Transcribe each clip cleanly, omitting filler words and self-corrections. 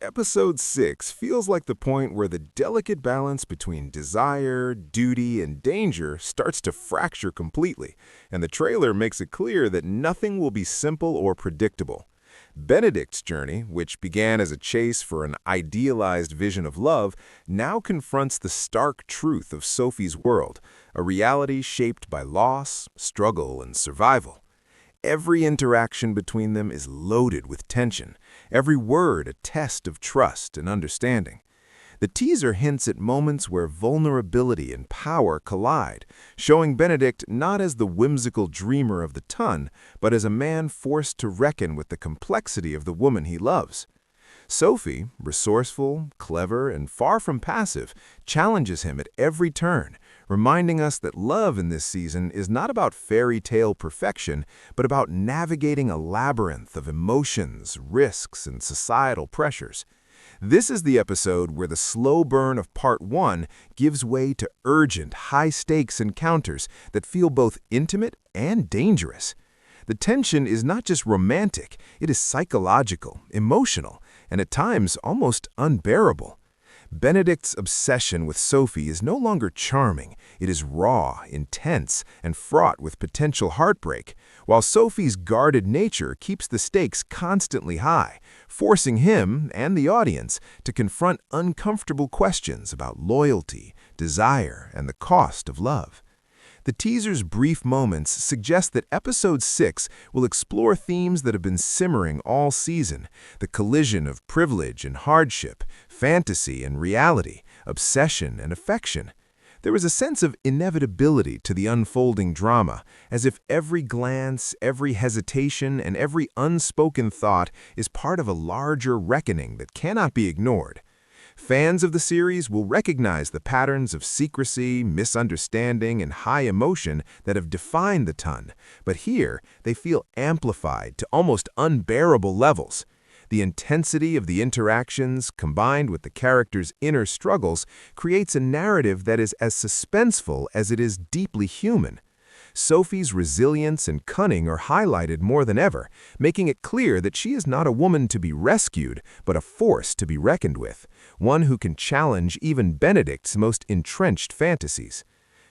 Episode 6 feels like the point where the delicate balance between desire, duty, and danger starts to fracture completely, and the trailer makes it clear that nothing will be simple or predictable. Benedict's journey, which began as a chase for an idealized vision of love, now confronts the stark truth of Sophie's world, a reality shaped by loss, struggle, and survival. Every interaction between them is loaded with tension, every word a test of trust and understanding. The teaser hints at moments where vulnerability and power collide, showing Benedict not as the whimsical dreamer of the ton, but as a man forced to reckon with the complexity of the woman he loves. Sophie, resourceful, clever, and far from passive, challenges him at every turn, reminding us that love in this season is not about fairy tale perfection, but about navigating a labyrinth of emotions, risks, and societal pressures. This is the episode where the slow burn of Part 1 gives way to urgent, high-stakes encounters that feel both intimate and dangerous. The tension is not just romantic, it is psychological, emotional, and at times almost unbearable. Benedict's obsession with Sophie is no longer charming, it is raw, intense, and fraught with potential heartbreak, while Sophie's guarded nature keeps the stakes constantly high, forcing him and the audience to confront uncomfortable questions about loyalty, desire, and the cost of love. The teaser's brief moments suggest that Episode 6 will explore themes that have been simmering all season: the collision of privilege and hardship, fantasy and reality, obsession and affection. There is a sense of inevitability to the unfolding drama, as if every glance, every hesitation, and every unspoken thought is part of a larger reckoning that cannot be ignored. Fans of the series will recognize the patterns of secrecy, misunderstanding, and high emotion that have defined the ton, but here they feel amplified to almost unbearable levels. The intensity of the interactions, combined with the characters' inner struggles, creates a narrative that is as suspenseful as it is deeply human. Sophie's resilience and cunning are highlighted more than ever, making it clear that she is not a woman to be rescued, but a force to be reckoned with, one who can challenge even Benedict's most entrenched fantasies.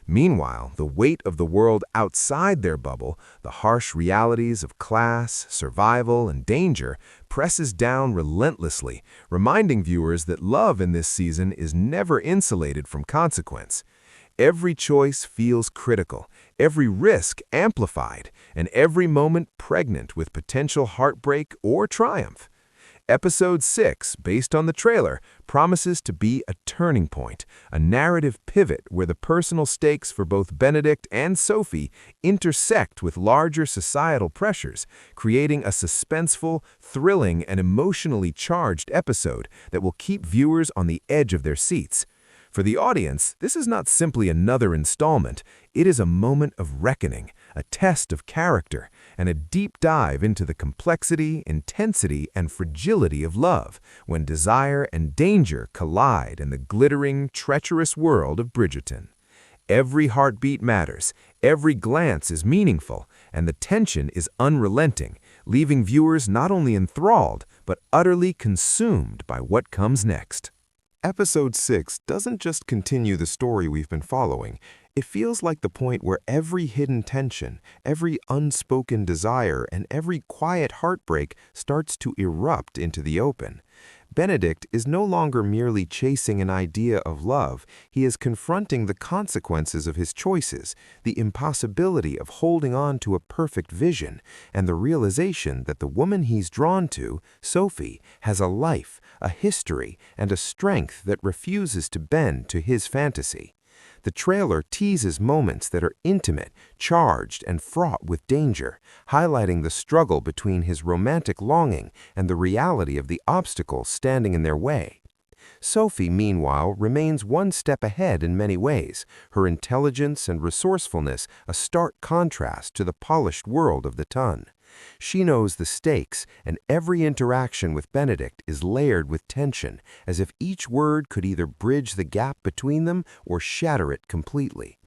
Meanwhile, the weight of the world outside their bubble, the harsh realities of class, survival, and danger, presses down relentlessly, reminding viewers that love in this season is never insulated from consequence. Every choice feels critical, every risk amplified, and every moment pregnant with potential heartbreak or triumph. Episode 6, based on the trailer, promises to be a turning point, a narrative pivot where the personal stakes for both Benedict and Sophie intersect with larger societal pressures, creating a suspenseful, thrilling, and emotionally charged episode that will keep viewers on the edge of their seats. For the audience, this is not simply another installment, it is a moment of reckoning, a test of character, and a deep dive into the complexity, intensity, and fragility of love, when desire and danger collide in the glittering, treacherous world of Bridgerton. Every heartbeat matters, every glance is meaningful, and the tension is unrelenting, leaving viewers not only enthralled, but utterly consumed by what comes next. Episode 6 doesn't just continue the story we've been following. It feels like the point where every hidden tension, every unspoken desire, and every quiet heartbreak starts to erupt into the open. Benedict is no longer merely chasing an idea of love, he is confronting the consequences of his choices, the impossibility of holding on to a perfect vision, and the realization that the woman he's drawn to, Sophie, has a life, a history, and a strength that refuses to bend to his fantasy. The trailer teases moments that are intimate, charged, and fraught with danger, highlighting the struggle between his romantic longing and the reality of the obstacles standing in their way. Sophie, meanwhile, remains one step ahead in many ways, her intelligence and resourcefulness a stark contrast to the polished world of the ton. She knows the stakes, and every interaction with Benedict is layered with tension, as if each word could either bridge the gap between them or shatter it completely.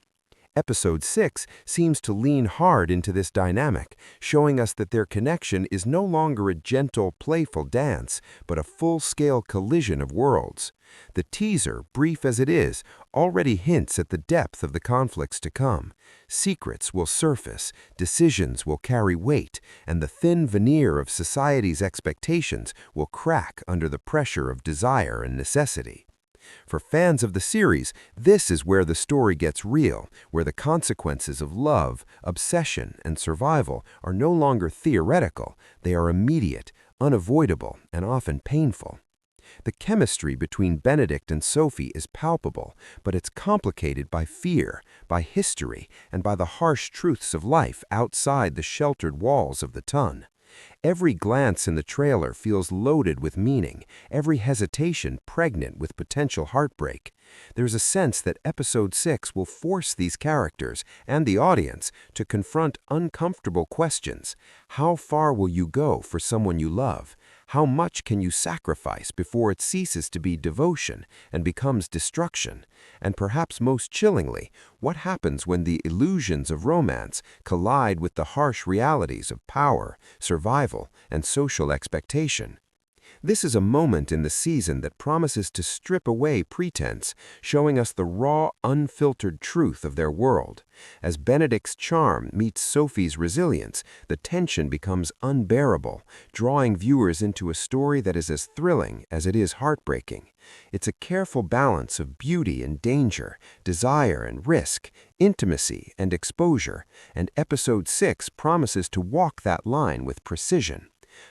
Episode 6 seems to lean hard into this dynamic, showing us that their connection is no longer a gentle, playful dance, but a full-scale collision of worlds. The teaser, brief as it is, already hints at the depth of the conflicts to come. Secrets will surface, decisions will carry weight, and the thin veneer of society's expectations will crack under the pressure of desire and necessity. For fans of the series, this is where the story gets real, where the consequences of love, obsession, and survival are no longer theoretical, they are immediate, unavoidable, and often painful. The chemistry between Benedict and Sophie is palpable, but it's complicated by fear, by history, and by the harsh truths of life outside the sheltered walls of the ton. Every glance in the trailer feels loaded with meaning, every hesitation pregnant with potential heartbreak. There's a sense that Episode 6 will force these characters and the audience to confront uncomfortable questions. How far will you go for someone you love? How much can you sacrifice before it ceases to be devotion and becomes destruction? And perhaps most chillingly, what happens when the illusions of romance collide with the harsh realities of power, survival, and social expectation? This is a moment in the season that promises to strip away pretense, showing us the raw, unfiltered truth of their world. As Benedict's charm meets Sophie's resilience, the tension becomes unbearable, drawing viewers into a story that is as thrilling as it is heartbreaking. It's a careful balance of beauty and danger, desire and risk, intimacy and exposure, and Episode 6 promises to walk that line with precision.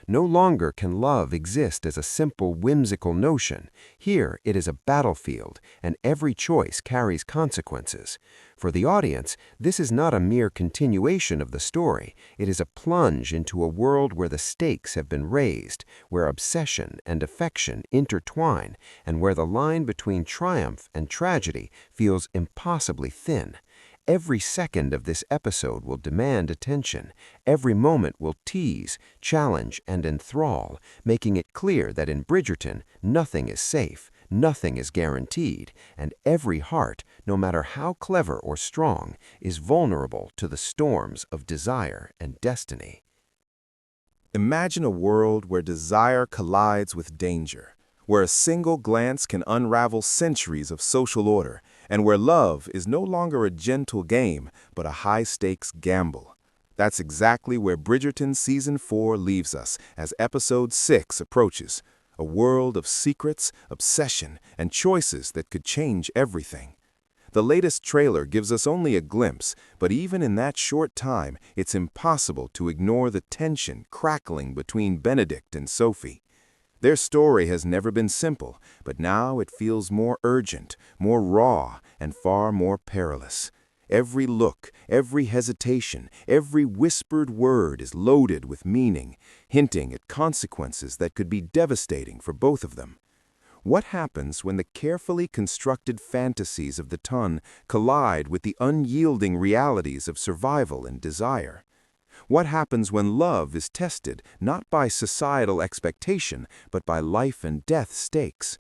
No longer can love exist as a simple, whimsical notion. Here it is a battlefield, and every choice carries consequences. For the audience, this is not a mere continuation of the story. It is a plunge into a world where the stakes have been raised, where obsession and affection intertwine, and where the line between triumph and tragedy feels impossibly thin. Every second of this episode will demand attention. Every moment will tease, challenge, and enthrall, making it clear that in Bridgerton, nothing is safe, nothing is guaranteed, and every heart, no matter how clever or strong, is vulnerable to the storms of desire and destiny. Imagine a world where desire collides with danger, where a single glance can unravel centuries of social order, and where love is no longer a gentle game, but a high-stakes gamble. That's exactly where Bridgerton Season 4 leaves us as Episode 6 approaches, a world of secrets, obsession, and choices that could change everything. The latest trailer gives us only a glimpse, but even in that short time, it's impossible to ignore the tension crackling between Benedict and Sophie. Their story has never been simple, but now it feels more urgent, more raw, and far more perilous. Every look, every hesitation, every whispered word is loaded with meaning, hinting at consequences that could be devastating for both of them. What happens when the carefully constructed fantasies of the ton collide with the unyielding realities of survival and desire? What happens when love is tested not by societal expectation, but by life and death stakes?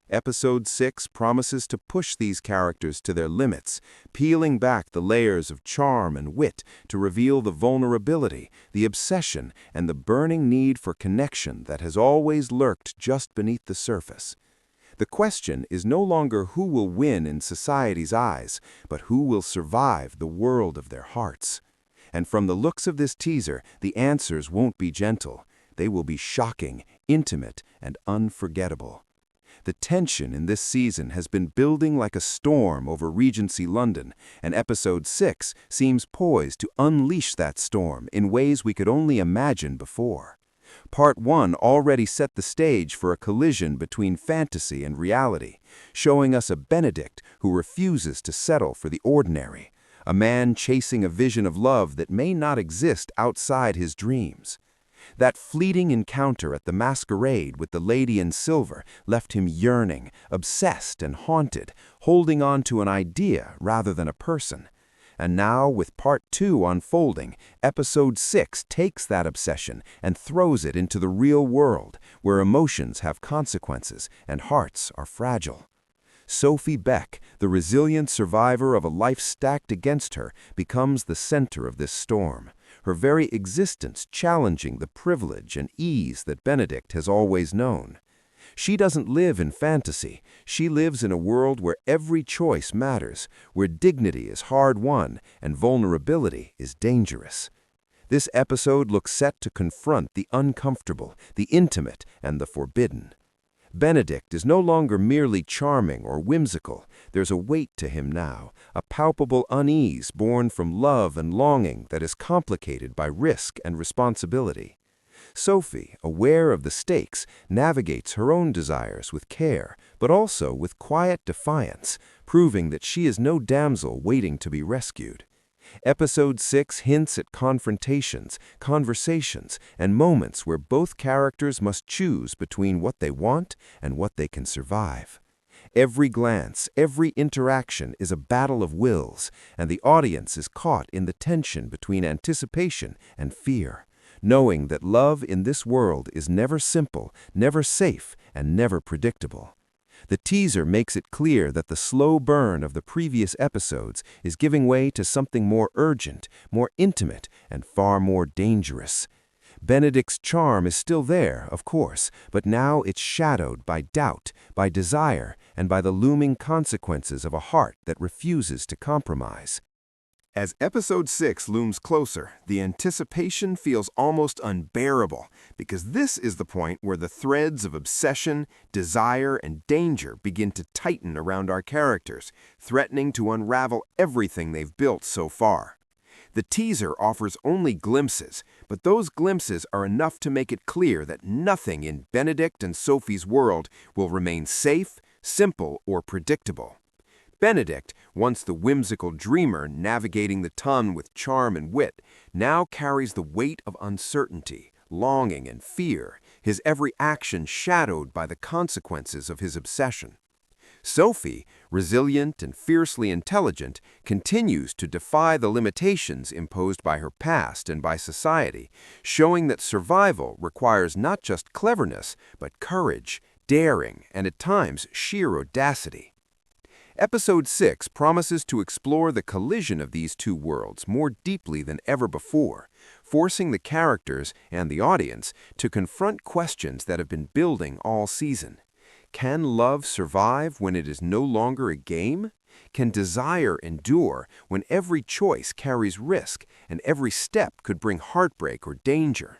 Episode 6 promises to push these characters to their limits, peeling back the layers of charm and wit to reveal the vulnerability, the obsession, and the burning need for connection that has always lurked just beneath the surface. The question is no longer who will win in society's eyes, but who will survive the world of their hearts. And from the looks of this teaser, the answers won't be gentle. They will be shocking, intimate, and unforgettable. The tension in this season has been building like a storm over Regency London, and Episode 6 seems poised to unleash that storm in ways we could only imagine before. Part 1 already set the stage for a collision between fantasy and reality, showing us a Benedict who refuses to settle for the ordinary, a man chasing a vision of love that may not exist outside his dreams. That fleeting encounter at the masquerade with the lady in silver left him yearning, obsessed and haunted, holding on to an idea rather than a person. And now, with Part 2 unfolding, Episode 6 takes that obsession and throws it into the real world, where emotions have consequences and hearts are fragile. Sophie Beck, the resilient survivor of a life stacked against her, becomes the center of this storm, her very existence challenging the privilege and ease that Benedict has always known. She doesn't live in fantasy. She lives in a world where every choice matters, where dignity is hard-won and vulnerability is dangerous. This episode looks set to confront the uncomfortable, the intimate, and the forbidden. Benedict is no longer merely charming or whimsical. There's a weight to him now, a palpable unease born from love and longing that is complicated by risk and responsibility. Sophie, aware of the stakes, navigates her own desires with care, but also with quiet defiance, proving that she is no damsel waiting to be rescued. Episode 6 hints at confrontations, conversations, and moments where both characters must choose between what they want and what they can survive. Every glance, every interaction is a battle of wills, and the audience is caught in the tension between anticipation and fear, knowing that love in this world is never simple, never safe, and never predictable. The teaser makes it clear that the slow burn of the previous episodes is giving way to something more urgent, more intimate, and far more dangerous. Benedict's charm is still there, of course, but now it's shadowed by doubt, by desire, and by the looming consequences of a heart that refuses to compromise. As episode 6 looms closer, the anticipation feels almost unbearable, because this is the point where the threads of obsession, desire, and danger begin to tighten around our characters, threatening to unravel everything they've built so far. The teaser offers only glimpses, but those glimpses are enough to make it clear that nothing in Benedict and Sophie's world will remain safe, simple, or predictable. Benedict, once the whimsical dreamer navigating the ton with charm and wit, now carries the weight of uncertainty, longing, and fear, his every action shadowed by the consequences of his obsession. Sophie, resilient and fiercely intelligent, continues to defy the limitations imposed by her past and by society, showing that survival requires not just cleverness, but courage, daring, and at times sheer audacity. Episode 6 promises to explore the collision of these two worlds more deeply than ever before, forcing the characters and the audience to confront questions that have been building all season. Can love survive when it is no longer a game? Can desire endure when every choice carries risk and every step could bring heartbreak or danger?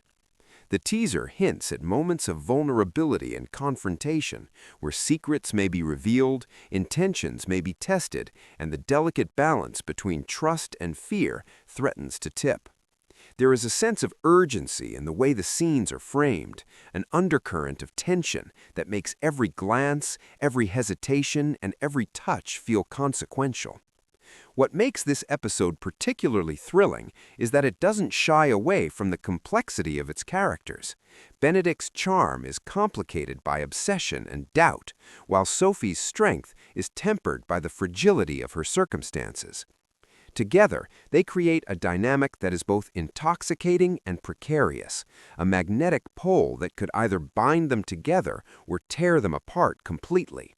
The teaser hints at moments of vulnerability and confrontation, where secrets may be revealed, intentions may be tested, and the delicate balance between trust and fear threatens to tip. There is a sense of urgency in the way the scenes are framed, an undercurrent of tension that makes every glance, every hesitation, and every touch feel consequential. What makes this episode particularly thrilling is that it doesn't shy away from the complexity of its characters. Benedict's charm is complicated by obsession and doubt, while Sophie's strength is tempered by the fragility of her circumstances. Together, they create a dynamic that is both intoxicating and precarious, a magnetic pole that could either bind them together or tear them apart completely.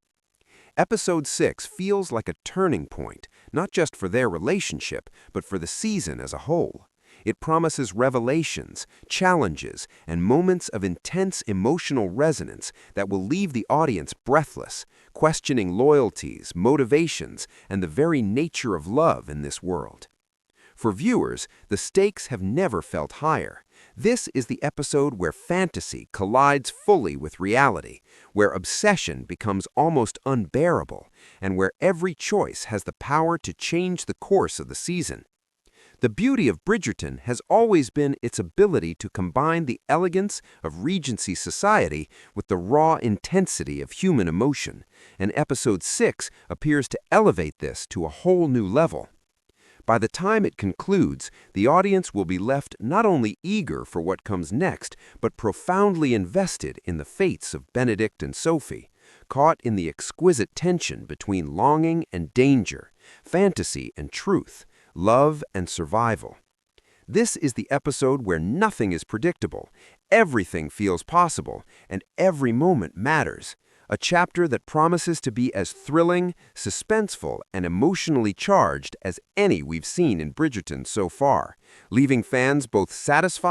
Episode 6 feels like a turning point, not just for their relationship, but for the season as a whole. It promises revelations, challenges, and moments of intense emotional resonance that will leave the audience breathless, questioning loyalties, motivations, and the very nature of love in this world. For viewers, the stakes have never felt higher. This is the episode where fantasy collides fully with reality, where obsession becomes almost unbearable, and where every choice has the power to change the course of the season. The beauty of Bridgerton has always been its ability to combine the elegance of Regency society with the raw intensity of human emotion, and Episode 6 appears to elevate this to a whole new level. By the time it concludes, the audience will be left not only eager for what comes next, but profoundly invested in the fates of Benedict and Sophie, caught in the exquisite tension between longing and danger, fantasy and truth, love and survival. This is the episode where nothing is predictable, everything feels possible, and every moment matters, a chapter that promises to be as thrilling, suspenseful, and emotionally charged as any we've seen in Bridgerton so far, leaving fans both satisfied